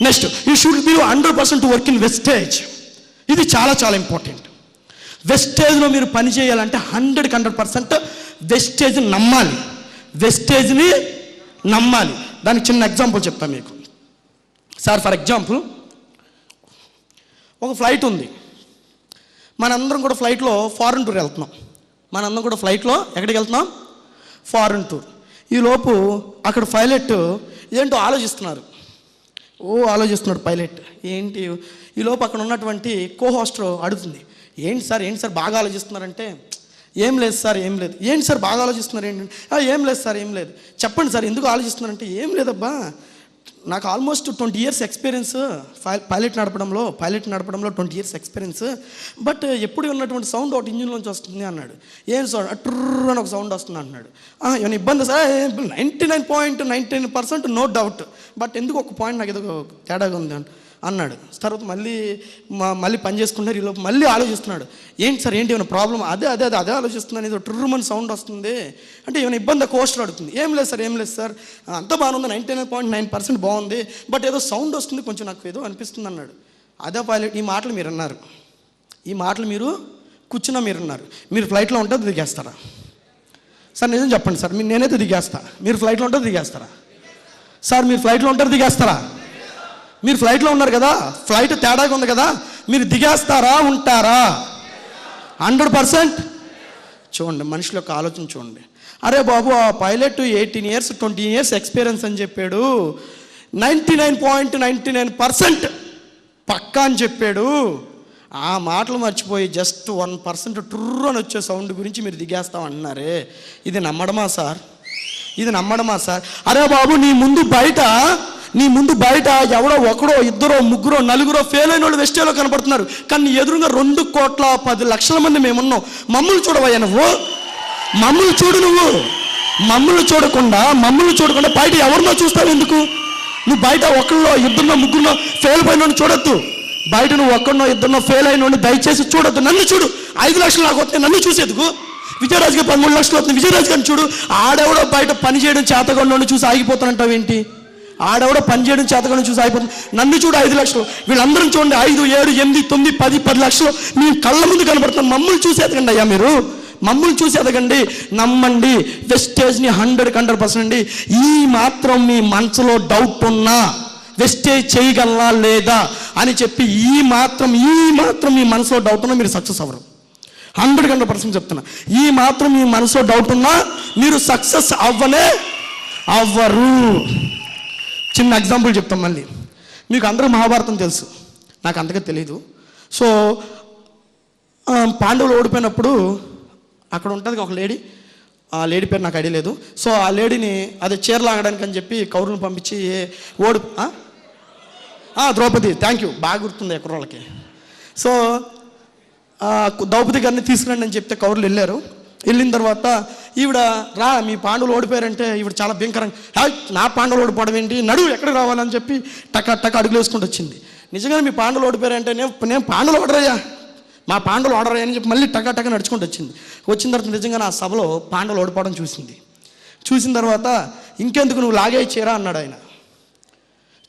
Next, you should be 100% work in wastage. ఇది చాలా చాలా ఇంపార్టెంట్. వెస్టేజ్లో మీరు పని చేయాలంటే 100% వెస్టేజ్ని నమ్మాలి. వెస్టేజ్ని నమ్మాలి. దానికి చిన్న ఎగ్జాంపుల్ చెప్తాను మీకు. సార్, ఫర్ ఎగ్జాంపుల్ ఒక ఫ్లైట్ ఉంది. మనందరం కూడా ఫ్లైట్లో ఫారెన్ టూర్ వెళ్తున్నాం. మనందరం కూడా ఫ్లైట్లో ఎక్కడికి వెళ్తున్నాం? Foreign tour. ఈలోపు అక్కడ పైలట్ ఏంటో ఆలోచిస్తున్నాడు పైలట్. ఏంటి? ఈలోపు అక్కడ ఉన్నటువంటి కో-హోస్టర్ అడుగుతుంది, ఏంటి సార్ బాగా ఆలోచిస్తున్నారంటే, ఏం లేదు సార్, ఏం లేదు. ఏంటి సార్ బాగా ఆలోచిస్తున్నారు ఏంటంటే, ఏం లేదు సార్, ఏం లేదు. చెప్పండి సార్ ఎందుకు ఆలోచిస్తున్నారంటే, ఏం లేదబ్బా, నాకు ఆల్మోస్ట్ 20 years ఎక్స్పీరియన్స్ పైలట్ నడపడంలో 20 years ఎక్స్పీరియన్స్. బట్ ఎప్పుడు ఉన్నటువంటి సౌండ్ ఒకటి ఇంజిన్లోంచి వస్తుంది అన్నాడు. ఏం సౌండ్? ట్రర్ అని ఒక సౌండ్ వస్తుంది అంటున్నాడు. ఏమైనా ఇబ్బంది సార్? 99.99% నో డౌట్, బట్ ఎందుకు ఒక పాయింట్ నాకు ఏదో తేడాగా ఉంది అన్నాడు. తర్వాత మళ్ళీ పని చేసుకుంటారు. ఈలోపు మళ్ళీ ఆలోచిస్తున్నాడు, ఏంటి సార్, ఏంటి ఏమైనా ప్రాబ్లం? అదే ఆలోచిస్తున్నాను, ఏదో ట్రర్మని సౌండ్ వస్తుంది అంటే ఏమైనా ఇబ్బంది? కోస్టర్ అడుగుతుంది. ఏం లేదు సార్, అంతా బాగుంది, 99.9% బాగుంది, బట్ ఏదో సౌండ్ వస్తుంది, కొంచెం నాకు ఏదో అనిపిస్తుంది అన్నాడు. అదే పైలట్, ఈ మాటలు మీరు అన్నారు, ఈ మాటలు మీరు కూర్చున్నా మీరు అన్నారు. మీరు ఫ్లైట్లో ఉంటే దిగేస్తారా? సార్ నిజం చెప్పండి సార్, నేనైతే దిగేస్తా. మీరు ఫ్లైట్లో ఉంటే దిగేస్తారా? సార్ మీరు ఫ్లైట్లో ఉంటారు దిగేస్తారా? మీరు ఫ్లైట్లో ఉన్నారు కదా, ఫ్లైట్ తేడాగా ఉంది కదా, మీరు దిగేస్తారా ఉంటారా? 100%. చూడండి, మనుషుల యొక్క ఆలోచన చూడండి. అరే బాబు, ఆ పైలట్ 18 years 20 years ఎక్స్పీరియన్స్ అని చెప్పాడు, 99.99% పక్కా అని చెప్పాడు. ఆ మాటలు మర్చిపోయి జస్ట్ 1% ట్రర్ అని వచ్చే సౌండ్ గురించి మీరు దిగేస్తామంటున్నారే, ఇది నమ్మడమా సార్? అరే బాబు, నీ ముందు బయట ఎవడో ఒకడో ఇద్దరో ముగ్గురో నలుగురో ఫెయిల్ అయిన వాళ్ళు వెస్టేలో కనపడుతున్నారు, కానీ ఎదురుగా 2,10,00,000 మంది మేమున్నాం. మమ్మల్ని చూడవయ్యా నువ్వు, మమ్మల్ని చూడకుండా బయట ఎవరినో చూస్తావు ఎందుకు? నువ్వు బయట ఒకళ్ళో ఇద్దరినో ముగ్గురునో ఫెయిల్ అయిన చూడొద్దు. బయట నువ్వు ఒక్కడినో ఇద్దరినో ఫెయిల్ అయిన దయచేసి చూడొద్దు. నన్ను చూడు, 5 లక్షలు నాకు వస్తాయి, నన్ను చూసేందుకు. విజయరాజుకి 13 లక్షలు వస్తుంది, విజయరాజు గారిని చూడు. ఆడెవడో బయట పని చేయడం చేతగొండోని చూసి ఆగిపోతానంటావు ఏంటి? ఆడెవడో పని చేయడం చేతగొండోని చూసి ఆగిపోతుంది. నన్ను చూడు, 5 లక్షలు. వీళ్ళందరం చూడండి, 5, 7, 8, 9, 10 లక్షలు మీ కళ్ళ ముందు కనపడుతున్నాం. మమ్మల్ని చూసి ఎదగండి అయ్యా, మీరు మమ్మల్ని చూసి ఎదగండి, నమ్మండి. వెస్టేజ్ని 100% అండి. ఈ మాత్రం మీ మనసులో డౌట్ ఉన్నా, వెస్టేజ్ చేయగలనా లేదా అని చెప్పి ఈ మాత్రం మీ మనసులో డౌట్ ఉన్నా మీరు సక్సెస్ అవ్వరు. 100% చెప్తున్నా. ఈ మాత్రం మీ మనసులో డౌట్ ఉన్నా మీరు సక్సెస్ అవ్వరు. చిన్న ఎగ్జాంపుల్ చెప్తాం మళ్ళీ. మీకు అందరూ మహాభారతం తెలుసు, నాకు అంతగా తెలీదు. సో పాండవులు ఓడిపోయినప్పుడు అక్కడ ఉంటుంది ఒక లేడీ, ఆ లేడీ పేరు నాకు ఐడియా లేదు. సో ఆ లేడీని అదే చీరలాగడానికి అని చెప్పి కౌరులను పంపించి ద్రౌపది, థ్యాంక్ యూ, బాగా గుర్తుంది ఎక్కడోళ్ళకి. సో ద్రౌపది గారిని తీసుకురండి అని చెప్తే కౌరులు వెళ్ళిన తర్వాత ఈవిడ మీ పాండవులు ఓడిపోయారంటే ఈవిడ చాలా భయంకరంగా, నా పాండవులు ఓడిపోవడం ఏంటి, నడువు ఎక్కడికి రావాలని చెప్పి టక్క అడుగులు వేసుకుంటూ వచ్చింది. నిజంగా మీ పాండవులు ఓడిపోయారంటే నేను పాండవులు ఓడరయ్యా, మా పాండవులు ఓడరయ్యా అని చెప్పి మళ్ళీ టక్క నడుచుకుంటూ వచ్చిన తర్వాత నిజంగా నా సభలో పాండవులు ఓడిపోవడం చూసిన తర్వాత ఇంకెందుకు నువ్వు లాగే చీర అన్నాడు ఆయన.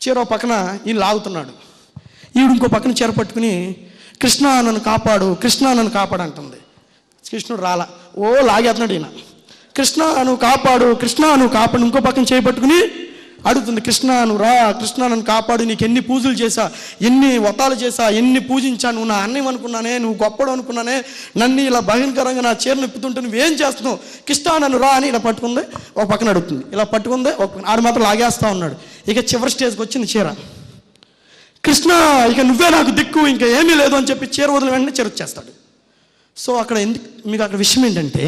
చీర ఒక పక్కన ఈయన లాగుతున్నాడు, ఈవిడ ఇంకో పక్కన చీర పట్టుకుని కృష్ణ నన్ను కాపాడు అంటుంది. కృష్ణుడు రాలా, లాగేస్తున్నాడు ఈయన. కృష్ణ నువ్వు కాపాడు ఇంకో పక్కన చేపట్టుకుని అడుగుతుంది, కృష్ణ నన్ను కాపాడు, నీకు ఎన్ని పూజలు చేశా, ఎన్ని వ్రతాలు చేశా, ఎన్ని పూజించాను, నువ్వు నా అన్నయ్య అనుకున్నానే, నువ్వు గొప్పడు అనుకున్నానే, నన్ను ఇలా బహిరంగంగా నా చీర నిప్పుతుంటే నువ్వేం చేస్తున్నావు, కృష్ణ నన్ను రా అని ఇలా పట్టుకుంది. ఒక పక్కన అడుగుతుంది, ఇలా పట్టుకుంది, ఒక పక్కన ఆడు మాత్రం లాగేస్తా ఉన్నాడు. ఇక చివరి స్టేజ్కి వచ్చింది చీర. కృష్ణ ఇక నువ్వే నాకు దిక్కు, ఇంకా ఏమీ లేదు అని చెప్పి చీర వదిలి వెంటనే చీర వచ్చేస్తాడు. సో అక్కడ మీకు అక్కడ విషయం ఏంటంటే,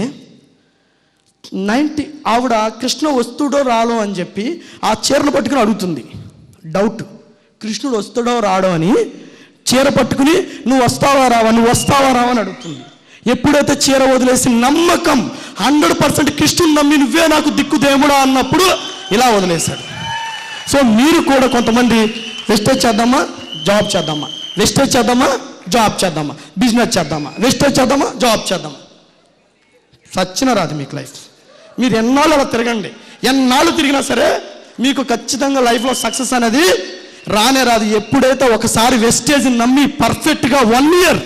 ఆవిడ కృష్ణ వస్తుడో రాలో అని చెప్పి ఆ చీరను పట్టుకుని అడుగుతుంది. డౌట్, కృష్ణుడు వస్తుడో రాడో అని చీర పట్టుకుని నువ్వు వస్తావా రావా అని అడుగుతుంది. ఎప్పుడైతే చీర వదిలేసి నమ్మకం 100% కృష్ణుని నమ్మి నువ్వే నాకు దిక్కు దేవుడా అన్నప్పుడు ఇలా వదిలేశాడు. సో మీరు కూడా కొంతమంది వెస్టేజ్ చేద్దామా, జాబ్ చేద్దామా, వెస్టేజ్ చేద్దామా, జాబ్ చేద్దామా, బిజినెస్ చేద్దామా, వెస్టేజ్ చేద్దామా, జాబ్ చేద్దామా, సచ్చిన రాదు మీకు లైఫ్. మీరు ఎన్నాళ్ళు అలా తిరగండి, ఎన్నాళ్ళు తిరిగినా సరే మీకు ఖచ్చితంగా లైఫ్లో సక్సెస్ అనేది రానే రాదు. ఎప్పుడైతే ఒకసారి వెస్టేజ్ని నమ్మి పర్ఫెక్ట్గా 1 year